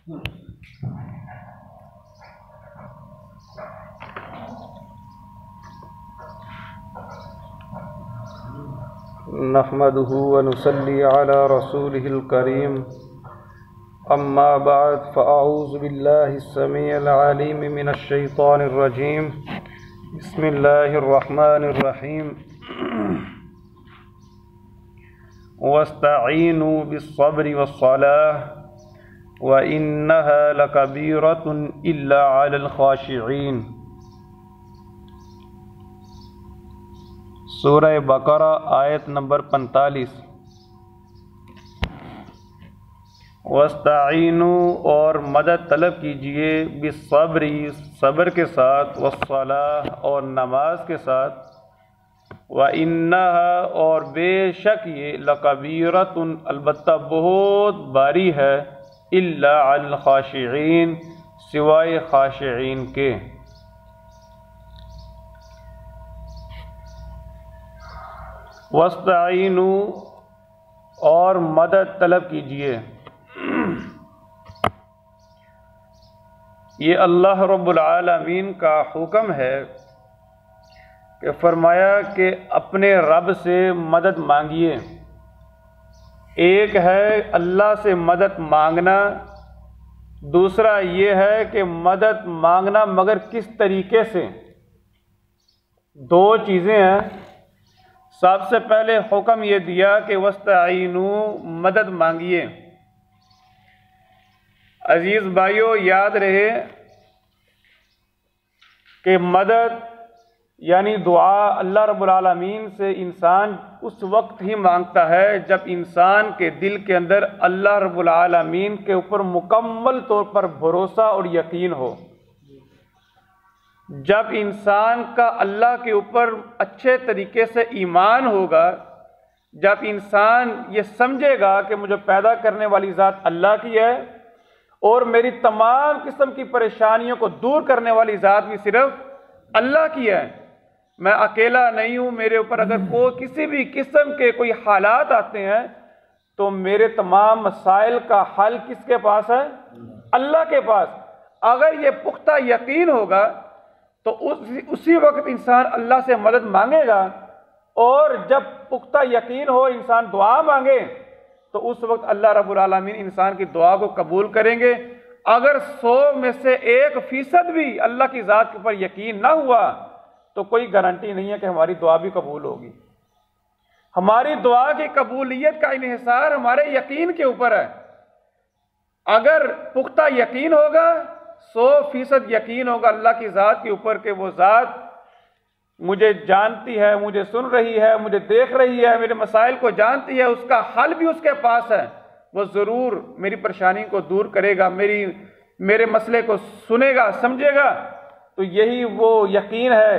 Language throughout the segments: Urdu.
نحمده ونصلي على رسوله الكريم اما بعد فاعوذ بالله السميع العليم من الشيطان الرجيم بسم الله الرحمن الرحيم واستعينوا بالصبر والصلاة وإنها لكبيرة إلا على الخاشعين۔ سورہ بقرہ آیت نمبر 45۔ وَاسْتَعِینُوا اور مدد طلب کیجئے بالصبر صبر کے ساتھ، والصلاة اور نماز کے ساتھ، وَإِنَّهَا اور بے شک یہ لَكَبِيرَةٌ البتہ بہت باری ہے، إِلَّا عَلَى الْخَاشِعِينَ سوائے خاشعین کے۔ وَاسْتَعِینُوا اور مدد طلب کیجئے، یہ اللہ رب العالمین کا حکم ہے کہ فرمایا کہ اپنے رب سے مدد مانگیے۔ ایک ہے اللہ سے مدد مانگنا، دوسرا یہ ہے کہ مدد مانگنا مگر کس طریقے سے۔ دو چیزیں ہیں۔ سب سے پہلے حکم یہ دیا کہ وَاسْتَعِینُوا مدد مانگیے۔ عزیز بھائیو، یاد رہے کہ مدد یعنی دعا اللہ رب العالمین سے انسان اس وقت ہی مانگتا ہے جب انسان کے دل کے اندر اللہ رب العالمین کے اوپر مکمل طور پر بھروسہ اور یقین ہو۔ جب انسان کا اللہ کے اوپر اچھے طریقے سے ایمان ہوگا، جب انسان یہ سمجھے گا کہ مجھے پیدا کرنے والی ذات اللہ کی ہے اور میری تمام قسم کی پریشانیوں کو دور کرنے والی ذات بھی صرف اللہ کی ہے، میں اکیلا نہیں ہوں، میرے اوپر اگر کوئی کسی بھی قسم کے کوئی حالات آتے ہیں تو میرے تمام مسائل کا حل کس کے پاس ہے؟ اللہ کے پاس۔ اگر یہ پختہ یقین ہوگا تو اسی وقت انسان اللہ سے مدد مانگے گا، اور جب پختہ یقین ہو انسان دعا مانگے تو اس وقت اللہ رب العالمین انسان کی دعا کو قبول کریں گے۔ اگر 100 میں سے 1% بھی اللہ کی ذات کے اوپر یقین نہ ہوا تو کوئی گارنٹی نہیں ہے کہ ہماری دعا بھی قبول ہوگی۔ ہماری دعا کی قبولیت کا انحصار ہمارے یقین کے اوپر ہے۔ اگر پختہ یقین ہوگا، 100% یقین ہوگا اللہ کی ذات کے اوپر کہ وہ ذات مجھے جانتی ہے، مجھے سن رہی ہے، مجھے دیکھ رہی ہے، میرے مسائل کو جانتی ہے، اس کا حل بھی اس کے پاس ہے، وہ ضرور میری پریشانی کو دور کرے گا، میرے مسئلے کو سنے گا، سمجھے گا۔ تو یہی وہ یقین ہے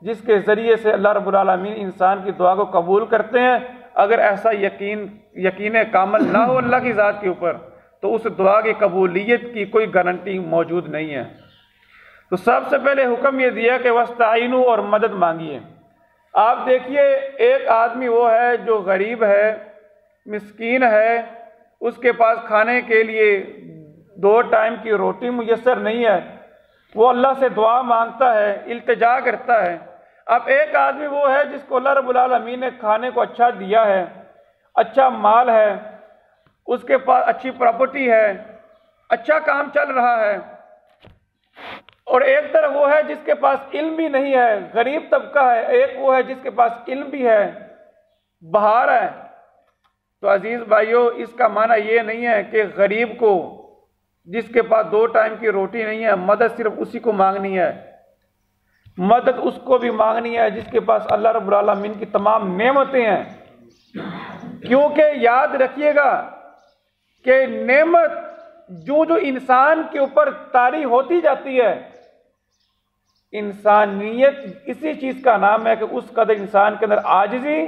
جس کے ذریعے سے اللہ رب العالمین انسان کی دعا کو قبول کرتے ہیں۔ اگر ایسا یقین کامل نہ ہو اللہ کی ذات کے اوپر تو اس دعا کی قبولیت کی کوئی گارنٹی موجود نہیں ہے۔ تو سب سے پہلے حکم یہ دیا کہ وَاسْتَعِینُوا اور مدد مانگیے۔ آپ دیکھیے، ایک آدمی وہ ہے جو غریب ہے، مسکین ہے، اس کے پاس کھانے کے لیے 2 ٹائم کی روٹی میسر نہیں ہے، وہ اللہ سے دعا مانگتا ہے، التجا کرتا ہے۔ اب ایک آدمی وہ ہے جس کو اللہ رب العالمین نے کھانے کو اچھا دیا ہے، اچھا مال ہے، اس کے پاس اچھی پراپرٹی ہے، اچھا کام چل رہا ہے، اور ایک طرف وہ ہے جس کے پاس علم بھی نہیں ہے، غریب طبقہ ہے، ایک وہ ہے جس کے پاس علم بھی ہے، بہار ہے۔ تو عزیز بھائیو، اس کا معنی یہ نہیں ہے کہ غریب کو جس کے پاس 2 ٹائم کی روٹی نہیں ہے مدد صرف اسی کو مانگنی ہے، مدد اس کو بھی مانگنی ہے جس کے پاس اللہ رب العالمین کی تمام نعمتیں ہیں۔ کیونکہ یاد رکھیے گا کہ نعمت جو انسان کے اوپر طاری ہوتی جاتی ہے، انسانیت اسی چیز کا نام ہے کہ اس قدر انسان کے اندر عاجزی،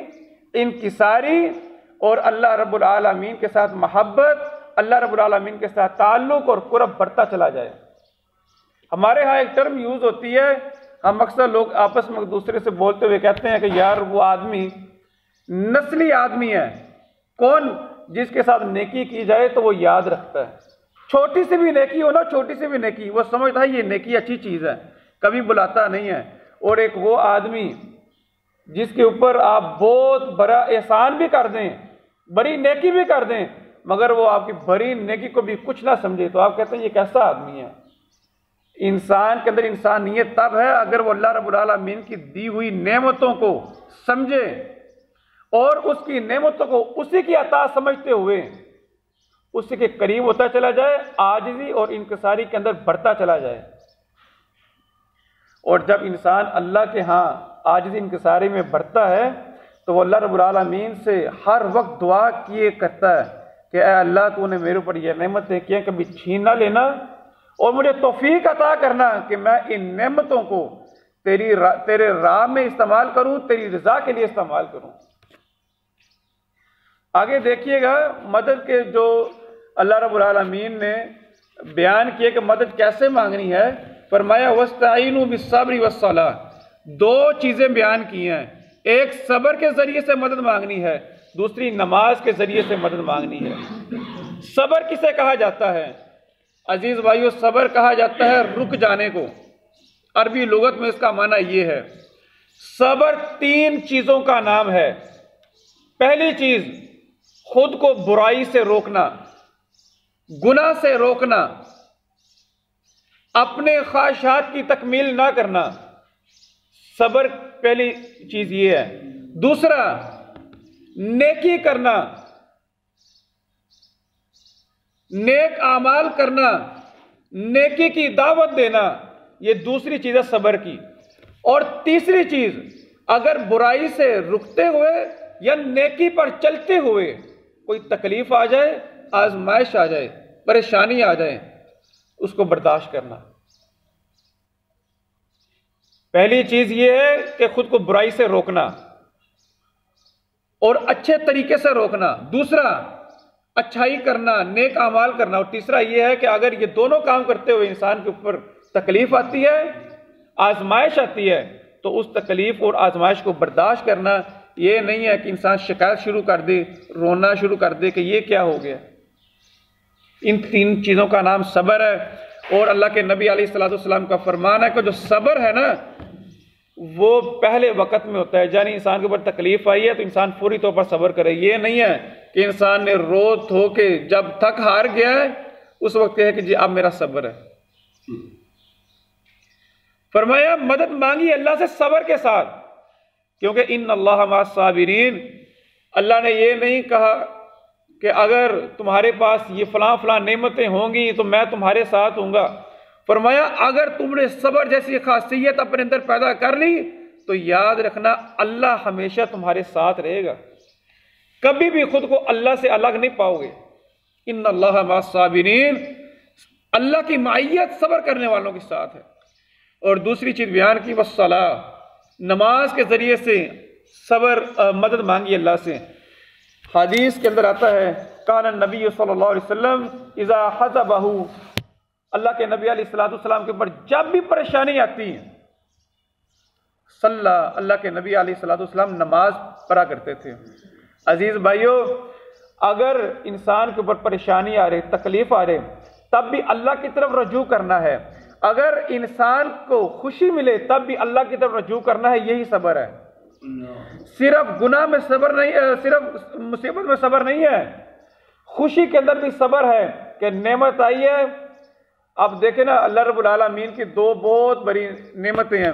انکساری اور اللہ رب العالمین کے ساتھ محبت، اللہ رب العالمین کے ساتھ تعلق اور قرب بڑھتا چلا جائے۔ ہمارے ہاں ایک ٹرم یوز ہوتی ہے، ہم اکثر لوگ آپس میں ایک دوسرے سے بولتے ہوئے کہتے ہیں کہ یار وہ آدمی نسلی آدمی ہے۔ کون؟ جس کے ساتھ نیکی کی جائے تو وہ یاد رکھتا ہے، چھوٹی سی بھی نیکی ہو نا، چھوٹی سی بھی نیکی، وہ سمجھتا ہے یہ نیکی اچھی چیز ہے، کبھی بلاتا نہیں ہے۔ اور ایک وہ آدمی جس کے اوپر آپ بہت بڑا احسان بھی کر دیں، بڑی نیکی بھی کر دیں، مگر وہ آپ کی بڑی نیکی کو بھی کچھ نہ سمجھے، تو آپ کہتے ہیں یہ کیسا آدمی ہے؟ انسان کے اندر انسانیت تب ہے اگر وہ اللہ رب العالمین کی دی ہوئی نعمتوں کو سمجھے اور اس کی نعمتوں کو اسی کی عطا سمجھتے ہوئے اسی کے قریب ہوتا چلا جائے، عاجزی اور انکساری کے اندر بڑھتا چلا جائے۔ اور جب انسان اللہ کے ہاں عاجزی انکساری میں بڑھتا ہے تو وہ اللہ رب العالمین سے ہر وقت دعا کیے کرتا ہے کہ اے اللہ تو نے میرے اوپر یہ نعمتیں کی ہیں، کبھی چھین نہ لینا اور مجھے توفیق عطا کرنا کہ میں ان نعمتوں کو تیرے راہ میں استعمال کروں، تیری رضا کے لیے استعمال کروں۔ آگے دیکھیے گا مدد کے جو اللہ رب العالمین نے بیان کیے کہ مدد کیسے مانگنی ہے۔ فرمایا وَاسْتَعِینُوا بِالصَّبْرِ وَالصَّلَاةِ، دو چیزیں بیان کی ہیں، ایک صبر کے ذریعے سے مدد مانگنی ہے، دوسری نماز کے ذریعے سے مدد مانگنی ہے۔ صبر کسے کہا جاتا ہے عزیز بھائیو؟ صبر کہا جاتا ہے رک جانے کو، عربی لغت میں اس کا معنی یہ ہے۔ صبر تین چیزوں کا نام ہے۔ پہلی چیز خود کو برائی سے روکنا، گناہ سے روکنا، اپنے خواہشات کی تکمیل نہ کرنا، صبر پہلی چیز یہ ہے۔ دوسرا نیکی کرنا، نیک اعمال کرنا، نیکی کی دعوت دینا، یہ دوسری چیز ہے صبر کی۔ اور تیسری چیز اگر برائی سے رکتے ہوئے یا نیکی پر چلتے ہوئے کوئی تکلیف آ جائے، آزمائش آ جائے، پریشانی آ جائے، اس کو برداشت کرنا۔ پہلی چیز یہ ہے کہ خود کو برائی سے روکنا اور اچھے طریقے سے روکنا، دوسرا اچھائی کرنا، نیک اعمال کرنا، اور تیسرا یہ ہے کہ اگر یہ دونوں کام کرتے ہوئے انسان کے اوپر تکلیف آتی ہے، آزمائش آتی ہے، تو اس تکلیف اور آزمائش کو برداشت کرنا۔ یہ نہیں ہے کہ انسان شکایت شروع کر دے، رونا شروع کر دے کہ یہ کیا ہو گیا۔ ان تین چیزوں کا نام صبر ہے۔ اور اللہ کے نبی علیہ الصلوۃ والسلام کا فرمان ہے کہ جو صبر ہے نا وہ پہلے وقت میں ہوتا ہے، یعنی انسان کے اوپر تکلیف آئی ہے تو انسان فوری طور پر صبر کرے۔ یہ نہیں ہے کہ انسان نے رو دھو کے جب تھک ہار گیا ہے اس وقت کہے کہ جی اب میرا صبر ہے۔ فرمایا مدد مانگی اللہ سے صبر کے ساتھ، کیونکہ ان اللہ مع الصابرین، اللہ نے یہ نہیں کہا کہ اگر تمہارے پاس یہ فلاں فلاں نعمتیں ہوں گی تو میں تمہارے ساتھ ہوں گا۔ فرمایا اگر تم نے صبر جیسی خاصیت اپنے اندر پیدا کر لی تو یاد رکھنا اللہ ہمیشہ تمہارے ساتھ رہے گا، کبھی بھی خود کو اللہ سے الگ نہیں پاؤ گے۔ ان اللہ مع الصابرین، اللہ کی معیت صبر کرنے والوں کے ساتھ ہے۔ اور دوسری چیز بیان کی والصلاۃ، نماز کے ذریعے سے صبر مدد مانگی اللہ سے۔ حدیث کے اندر آتا ہے کان النبی صلی اللہ علیہ وسلم اذا حزبہ، اللہ کے نبی علیہ الصلوۃ والسلام کے اوپر جب بھی پریشانی آتی ہے صلی اللہ کے نبی علیہ الصلوۃ والسلام نماز پڑھا کرتے تھے۔ عزیز بھائیو، اگر انسان کے اوپر پریشانی آ رہی، تکلیف آ رہی، تب بھی اللہ کی طرف رجوع کرنا ہے۔ اگر انسان کو خوشی ملے تب بھی اللہ کی طرف رجوع کرنا ہے، یہی صبر ہے۔ صرف گناہ میں صبر نہیں ہے، صرف مصیبت میں صبر نہیں ہے، خوشی کے اندر بھی صبر ہے کہ نعمت آئی ہے۔ اب دیکھیں نا اللہ رب العالمین کی دو بہت بڑی نعمتیں ہیں۔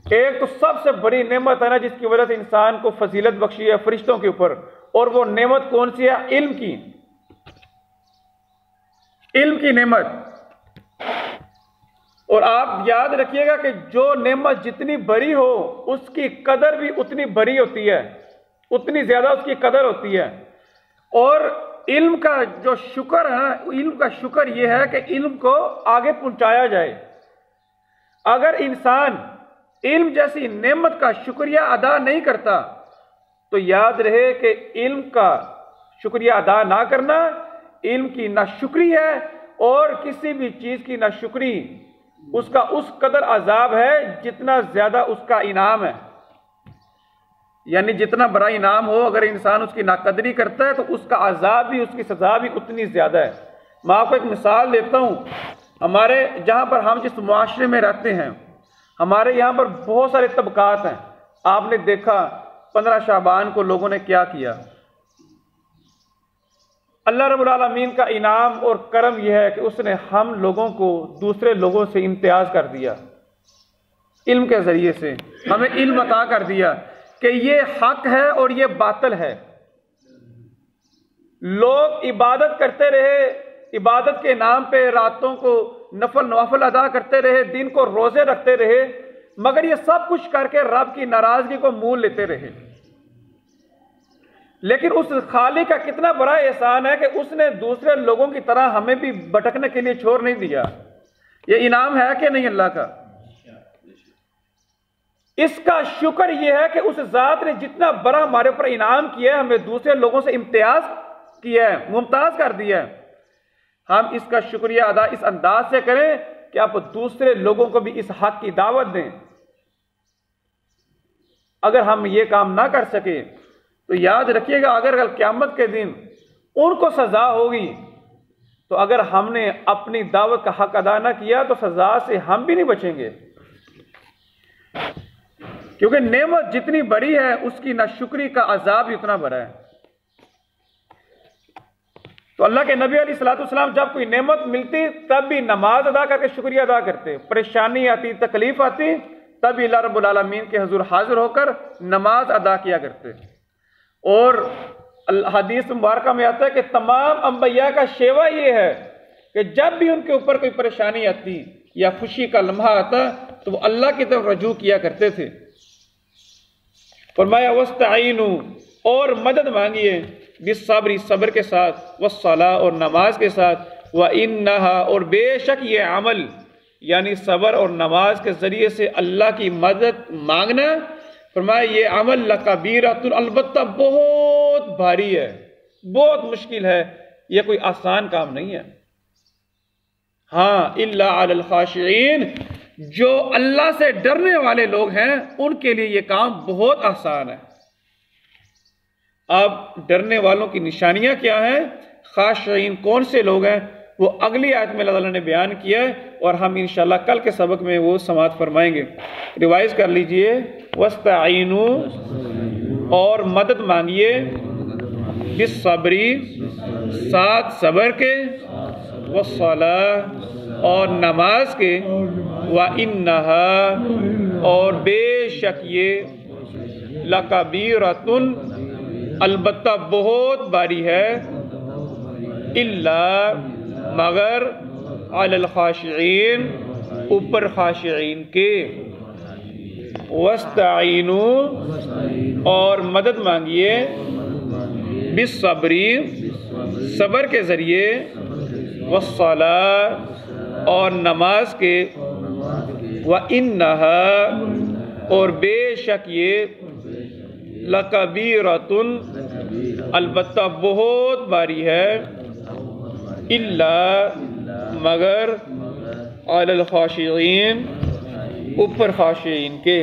ایک تو سب سے بڑی نعمت ہے نا جس کی وجہ سے انسان کو فضیلت بخشی ہے فرشتوں کے اوپر، اور وہ نعمت کون سی ہے؟ علم کی، علم کی نعمت۔ اور آپ یاد رکھیے گا کہ جو نعمت جتنی بڑی ہو اس کی قدر بھی اتنی بڑی ہوتی ہے، اتنی زیادہ اس کی قدر ہوتی ہے۔ اور علم کا جو شکر ہے، علم کا شکر یہ ہے کہ علم کو آگے پہنچایا جائے۔ اگر انسان علم جیسی نعمت کا شکریہ ادا نہیں کرتا تو یاد رہے کہ علم کا شکریہ ادا نہ کرنا علم کی ناشکری ہے، اور کسی بھی چیز کی ناشکری اس کا اس قدر عذاب ہے جتنا زیادہ اس کا انعام ہے۔ یعنی جتنا بڑا انعام ہو اگر انسان اس کی ناقدری کرتا ہے تو اس کا عذاب بھی، اس کی سزا بھی اتنی زیادہ ہے۔ میں آپ کو ایک مثال دیتا ہوں، ہمارے جہاں پر ہم جس معاشرے میں رہتے ہیں، ہمارے یہاں پر بہت سارے طبقات ہیں۔ آپ نے دیکھا 15 شعبان کو لوگوں نے کیا کیا۔ اللہ رب العالمین کا انعام اور کرم یہ ہے کہ اس نے ہم لوگوں کو دوسرے لوگوں سے امتیاز کر دیا، علم کے ذریعے سے ہمیں علم عطا کر دیا کہ یہ حق ہے اور یہ باطل ہے۔ لوگ عبادت کرتے رہے، عبادت کے نام پہ راتوں کو نوافل ادا کرتے رہے، دن کو روزے رکھتے رہے، مگر یہ سب کچھ کر کے رب کی ناراضگی کو مول لیتے رہے۔ لیکن اس خالق کا کتنا بڑا احسان ہے کہ اس نے دوسرے لوگوں کی طرح ہمیں بھی بھٹکنے کے لیے چھوڑ نہیں دیا۔ یہ انعام ہے کہ نہیں اللہ کا؟ اس کا شکر یہ ہے کہ اس ذات نے جتنا بڑا ہمارے اوپر انعام کیا ہے، ہمیں دوسرے لوگوں سے امتیاز کیا ہے، ممتاز کر دیا ہے۔ ہم اس کا شکریہ ادا اس انداز سے کریں کہ آپ دوسرے لوگوں کو بھی اس حق کی دعوت دیں۔ اگر ہم یہ کام نہ کر سکے تو یاد رکھیے گا، اگر قیامت کے دن ان کو سزا ہوگی تو اگر ہم نے اپنی دعوت کا حق ادا نہ کیا تو سزا سے ہم بھی نہیں بچیں گے، کیونکہ نعمت جتنی بڑی ہے اس کی ناشکری کا عذاب بھی اتنا بڑا ہے۔ تو اللہ کے نبی علیہ الصلوۃ والسلام جب کوئی نعمت ملتی تب بھی نماز ادا کر کے شکریہ ادا کرتے، پریشانی آتی، تکلیف آتی، تب بھی اللہ رب العالمین کے حضور حاضر ہو کر نماز ادا کیا کرتے۔ اور حدیث مبارکہ میں آتا ہے کہ تمام انبیاء کا شیوا یہ ہے کہ جب بھی ان کے اوپر کوئی پریشانی آتی یا خوشی کا لمحہ آتا تو وہ اللہ کی طرف رجوع کیا کرتے تھے۔ فرمایا وَاسْتَعِینُوا، اور مدد مانگیے، بالصبر، صبر کے ساتھ، والصلاۃ، اور نماز کے ساتھ، وَإِنَّهَا، اور بے شک یہ عمل یعنی صبر اور نماز کے ذریعے سے اللہ کی مدد مانگنا، فرمایا یہ عمل لَكَبِيرَةٌ، البتہ بہت بھاری ہے، بہت مشکل ہے، یہ کوئی آسان کام نہیں ہے۔ ہاں إِلَّا عَلَى الْخَاشِعِينَ، جو اللہ سے ڈرنے والے لوگ ہیں ان کے لیے یہ کام بہت آسان ہے۔ اب ڈرنے والوں کی نشانیاں کیا ہیں، خاشعین کون سے لوگ ہیں، وہ اگلی آیت میں اللہ تعالیٰ نے بیان کیا ہے، اور ہم انشاءاللہ کل کے سبق میں وہ سماعت فرمائیں گے۔ ریوائز کر لیجئے، وَاسْتَعِینُوا، اور مدد مانگیے، بالصبر، ساتھ صبر کے، والصلاۃ، اور نماز کے، وَإِنَّهَا، اور بے شک یہ، لَكَبِيرَةٌ، البتہ بہت باری ہے، الا، مگر، علی الخاشعین، اوپر خاشعین کے، وَاسْتَعِینُوا، اور مدد مانگیے، بالصبر، صبر کے ذریعے، والصلاۃ، اور نماز کے، وَإِنَّهَا، اور بے شک یہ، لَكَبِيرَةٌ، البتہ بہت باری ہے، الا، مگر، علی الخاشعین، اوپر خاشعین کے۔